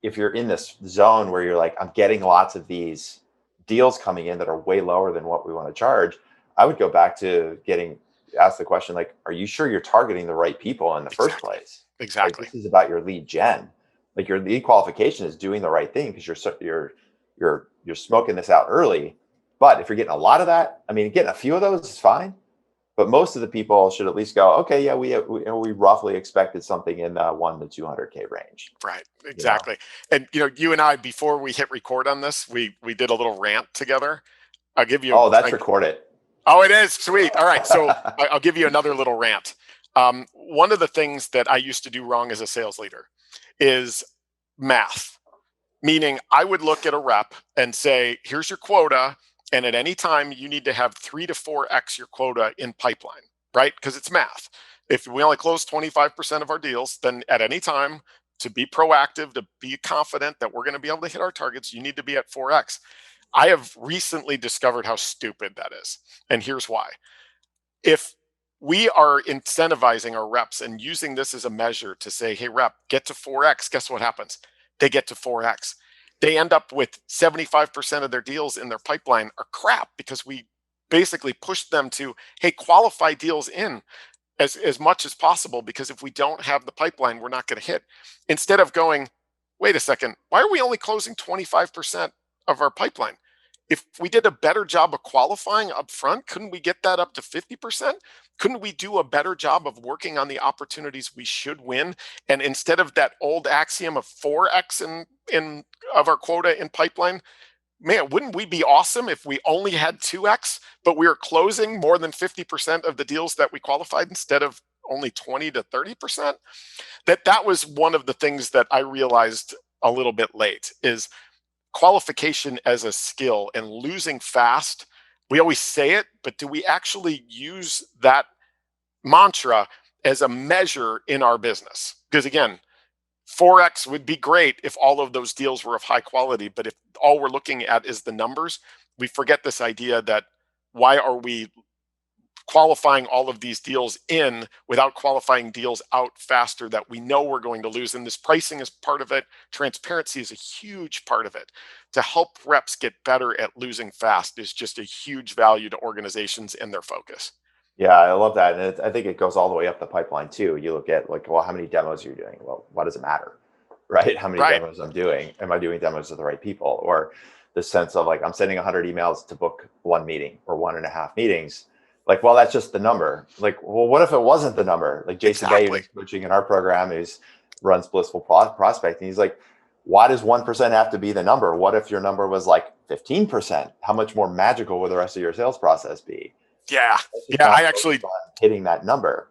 if you're in this zone where you're like, I'm getting lots of these deals coming in that are way lower than what we want to charge, I would go back to getting asked the question, like, are you sure you're targeting the right people in the first Exactly. place? Like, Exactly. this is about your lead gen. Like, your lead qualification is doing the right thing because you're smoking this out early. But if you're getting a lot of that, I mean, getting a few of those is fine. But most of the people should at least go, okay, yeah, we roughly expected something in the 1 to 200K range. Right. You know? Exactly. And you and I, before we hit record on this, we did a little rant together. I'll give you. Oh, that's recorded. Oh, it is sweet. All right, so I'll give you another little rant. One of the things that I used to do wrong as a sales leader is math. Meaning, I would look at a rep and say, "Here's your quota, and at any time you need to have 3 to 4x your quota in pipeline." Right? Because it's math. If we only close 25% of our deals, then at any time, to be proactive, to be confident that we're going to be able to hit our targets, you need to be at 4x. I have recently discovered how stupid that is. And here's why. If we are incentivizing our reps and using this as a measure to say, hey, rep, get to 4x, guess what happens? They get to 4x. They end up with 75% of their deals in their pipeline are crap because we basically push them to, hey, qualify deals in as much as possible, because if we don't have the pipeline, we're not going to hit. Instead of going, wait a second, why are we only closing 25% of our pipeline? If we did a better job of qualifying up front, couldn't we get that up to 50%? Couldn't we do a better job of working on the opportunities we should win? And instead of that old axiom of 4x in of our quota in pipeline, man, wouldn't we be awesome if we only had 2x, but we were closing more than 50% of the deals that we qualified instead of only 20 to 30%? That was one of the things that I realized a little bit late is qualification as a skill and losing fast. We always say it, but do we actually use that mantra as a measure in our business? Because again, 4x would be great if all of those deals were of high quality, but if all we're looking at is the numbers, we forget this idea that why are we qualifying all of these deals in without qualifying deals out faster that we know we're going to lose? And this pricing is part of it. Transparency is a huge part of it. To help reps get better at losing fast is just a huge value to organizations and their focus. Yeah, I love that. And I think it goes all the way up the pipeline too. You look at like, well, how many demos are you doing? Well, why does it matter? Right? How many Right. demos I'm doing? Am I doing demos with the right people? Or the sense of like, I'm sending 100 emails to book one meeting or 1.5 meetings. Like, well, that's just the number. Like, well, what if it wasn't the number? Like Jason Day, Exactly. who's coaching in our program, who's runs Blissful Prospecting. He's like, why does 1% have to be the number? What if your number was like 15%? How much more magical would the rest of your sales process be? Yeah. It's just Yeah. not I focused actually, on hitting that number.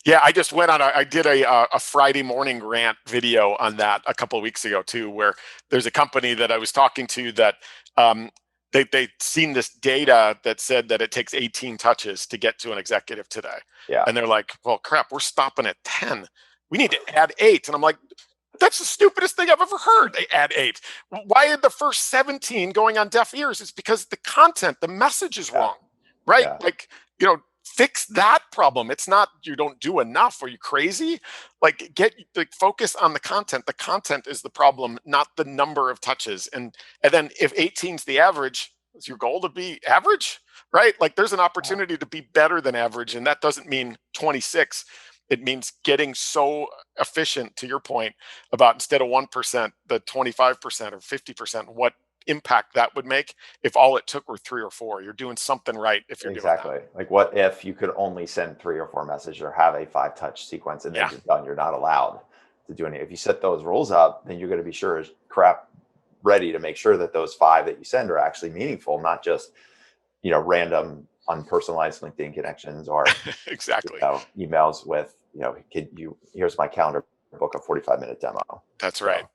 yeah, I just went on I did a Friday morning rant video on that a couple of weeks ago too, where there's a company that I was talking to that um, they'd seen this data that said that it takes 18 touches to get to an executive today. Yeah. And they're like, well, crap, we're stopping at 10. We need to add 8. And I'm like, that's the stupidest thing I've ever heard. They add 8. Why are the first 17 going on deaf ears? It's because the content, the message is Yeah. wrong, right? Yeah. Like, fix that problem. It's not you don't do enough. Are you crazy? Like, focus on the content. The content is the problem, not the number of touches. And then if 18 is the average, is your goal to be average? Right? Like, there's an opportunity to be better than average, and that doesn't mean 26. It means getting so efficient, to your point, about instead of 1%, the 25% or 50%, what impact that would make if all it took were 3 or 4. You're doing something right if you're doing that. Exactly. Like, what if you could only send 3 or 4 messages or have a 5 touch sequence and then Yeah. you're done? You're not allowed to do any. If you set those rules up, then you're going to be sure as crap ready to make sure that those 5 that you send are actually meaningful, not just, random unpersonalized LinkedIn connections or, Exactly. emails with, here's my calendar, book a 45-minute demo. That's right. So